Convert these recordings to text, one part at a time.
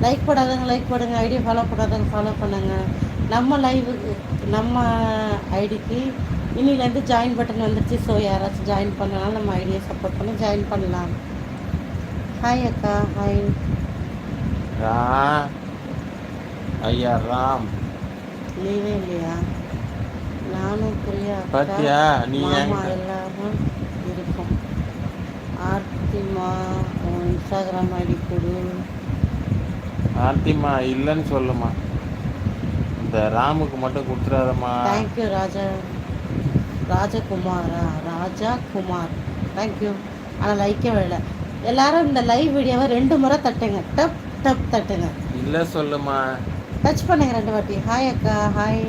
Like போடாதவங்க like போடுங்க, ஐடியை follow பண்ணாதவங்க ஃபாலோ பண்ணுங்க. நம்ம லைவுக்கு நம்ம ஐடிக்கு இன்னிலேருந்து ஜாயின் பட்டன் வந்துடுச்சு. ஸோ யாராச்சும் ஜாயின் பண்ணனாலும் நம்ம ஐடியை சப்போர்ட் பண்ணி ஜாயின் பண்ணலாம். ஹாய் அக்கா. ஹாய். ஐயா ராம் லீவே இல்லையா? நானும் பிரியா அக்கா பாத்தியா நீ மாமா எல்லாரும் இருக்கோம். ஆர்த்திமா உன் இன்ஸ்டாகிராம் ஐடி கொடு. ஆர்த்திமா இல்லைன்னு சொல்லுமா, இந்த ராமுக்கு மட்டும் கொடுத்துறாதம்மா. Thank you ராஜகுமாரா ராஜாகுமார், thank you. ஆனால் லைக்கே விடல. எல்லாரும் இந்த லைவ் வீடியோவை 2 முறை தட்டுங்க. டப் டப் தட்டுங்க. இல்லை சொல்லுமா, டச் பண்ணுங்க 2 வாட்டி. ஹாய் அக்கா. ஹாய்.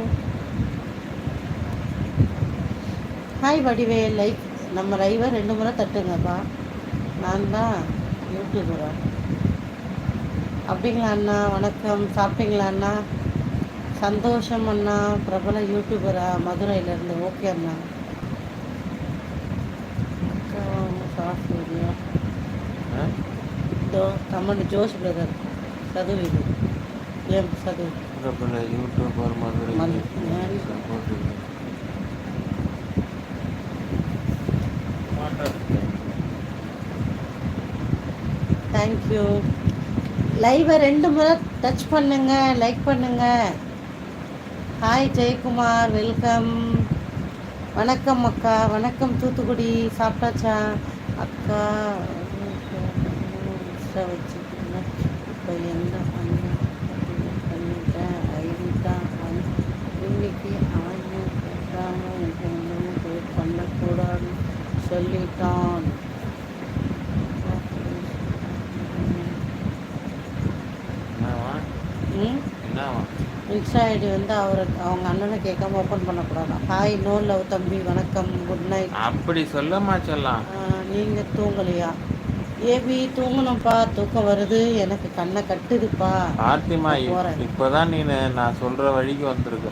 ஹாய் வடிவே. லைக் நம்ம லைவை 2 முறை தட்டுங்கப்பா. நான் தான் யூடியூபரா? அப்படிங்களா அண்ணா? வணக்கம். சாப்பிட்டீங்களா அண்ணா? சந்தோஷம் அண்ணா. பிரபல யூடியூபரா மதுரையிலேருந்து? ஓகே அண்ணா. அக்கா ஷார்ட் வீடியோ இதோ கமெண்ட் ஜோஷ் பிரதர் சதுவு. இது ஏன் சதுவு பிரபல யூடியூபர் மதுரை தேங்க்யூ. லைவை 2 முறை டச் பண்ணுங்க, லைக் பண்ணுங்க. Hi Jayakumar, welcome. வணக்கம் அக்கா. வணக்கம் தூத்துக்குடி. சாப்பிட்டாச்சா அக்கா? வச்சுக்கோங்க. இப்போ என்ன பண்ணிட்டேன் ஐடி தான் இன்னைக்கு அவன் பண்ணக்கூடாது சொல்லிட்டான். இன்ஸ்டா ஐடி அவங்க அண்ணனை கேட்காம ஓப்பன் பண்ணக்கூடாது. ஹாய் நோ லவ் தம்பி. வணக்கம். Good night. அப்படி சொல்லமா சொல்லலாம். நீங்கள் தூங்கலையா? ஏபி தூங்கணும்ப்பா. தூக்கம் வருது எனக்கு, கண்ணை கட்டுதுப்பா. ஆர்த்திமா இப்போதான் நீ நான் சொல்ற வழிக்கு வந்திருக்க.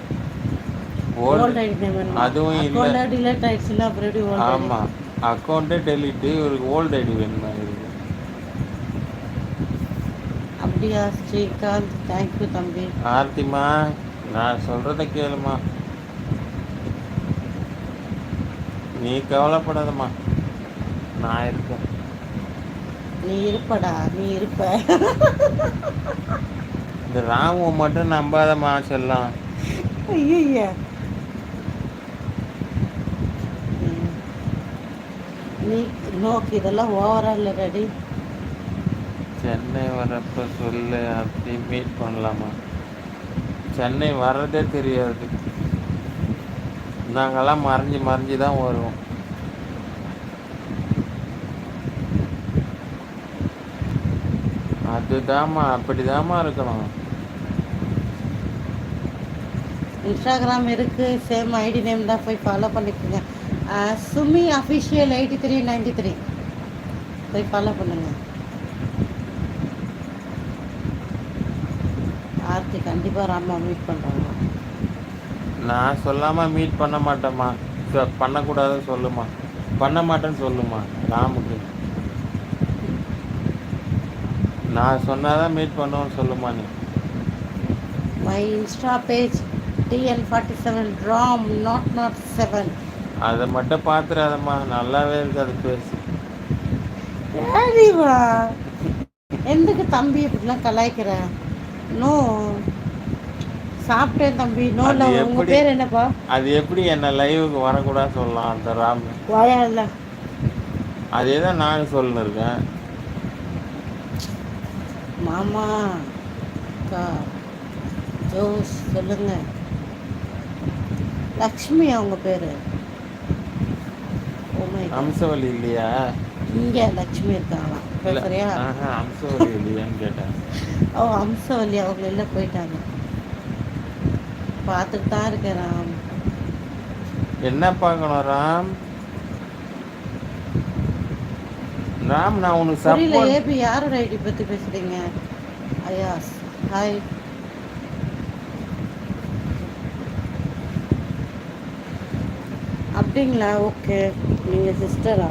ஓல்ட் ஐடி நேம் அதுவும் இல்லை. டிலீட் ஆயிடுச்சுன்னா அப்புறம் எப்படி ஓல்ட்? ஆமாம், அக்கௌண்ட்டே டெலிட்டு. ஒரு ஓல்டு ஐடி வேணுமா இருக்கு? அப்படியா ஸ்ரீகாந்த்? தேங்க்யூ தம்பி. ஆர்த்திமா நான் சொல்கிறத கேளுமா, நீ கவலைப்படாதம்மா, நான் இருக்கேன். நீ இருப்படா, நீ இருப்ப. இந்த ராமுவை மட்டும் நம்பாதம்மா செல்லாம். ஐயா நீ நோக்கு, இதெல்லாம் ஓவரா இல்லை. ரெடி? சென்னை வரப்போ சொல்லு, அப்படி மீட் பண்ணலாமா? சென்னை வர்றதே தெரியாது, நாங்கள்லாம் மறைஞ்சி மறைஞ்சி தான் வருவோம். அதுதாம்மா, அப்படிதாம்மா இருக்கணும். இன்ஸ்டாகிராம் இருக்குது, சேம் ஐடி நேம் தான், போய் ஃபாலோ பண்ணிக்கோங்க. சுமி அஃபிஷியல் 8393 போய் ஃபாலோ பண்ணுங்க. ஆர்த்தி கண்டிப்பாக ராமா மீட் பண்ணுறாங்க. நான் சொல்லாமல் மீட் பண்ண மாட்டேம்மா. பண்ணக்கூடாதுன்னு சொல்லுமா, பண்ண மாட்டேன்னு சொல்லுமா. ராமுக்கு நான் சொன்னாதான் மீட் பண்ணுவோன்னு சொல்லுமா. நீ my Insta page TN47 Ram 007. அதை மட்டும் பார்த்துடாதம்மா, நல்லாவே இருக்காது பேசு. சரிவா, எதுக்கு தம்பி இப்படிலாம் கலாய்க்கிற? நோ, சாப்பிட்டேன் தம்பி. நோ இல்லை. உங்கள் பேர் என்னப்பா? அது எப்படி என்ன லைவுக்கு வரக்கூடாது சொல்லலாம் அந்த ராம்? வாயா இல்லை, அதே தான் நானும் சொல்லின்னு இருக்கேன். மாமா அக்கா ஜோஸ் சொல்லுங்க. லக்ஷ்மி அவங்க பேர். அம்சவல்லி இல்லையா? இங்கே லக்ஷ்மி இருக்காங்களாம். பேசுறியா? அம்சவல்லி இல்லையான்னு கேட்டேன். ஓ அம்சவல்லி அவங்க எல்லாம் போயிட்டாங்க. பார்த்துட்டு தான் இருக்கேன் ராம். என்ன பார்க்கணும் ராம்? ராம் நான் உனக்கு புரியல. ஏபி யாரோட ஐடி பற்றி பேசுகிறீங்க? ஐயாஸ் ஹாய். அப்படிங்களா? ஓகே. நீங்கள் சிஸ்டரா?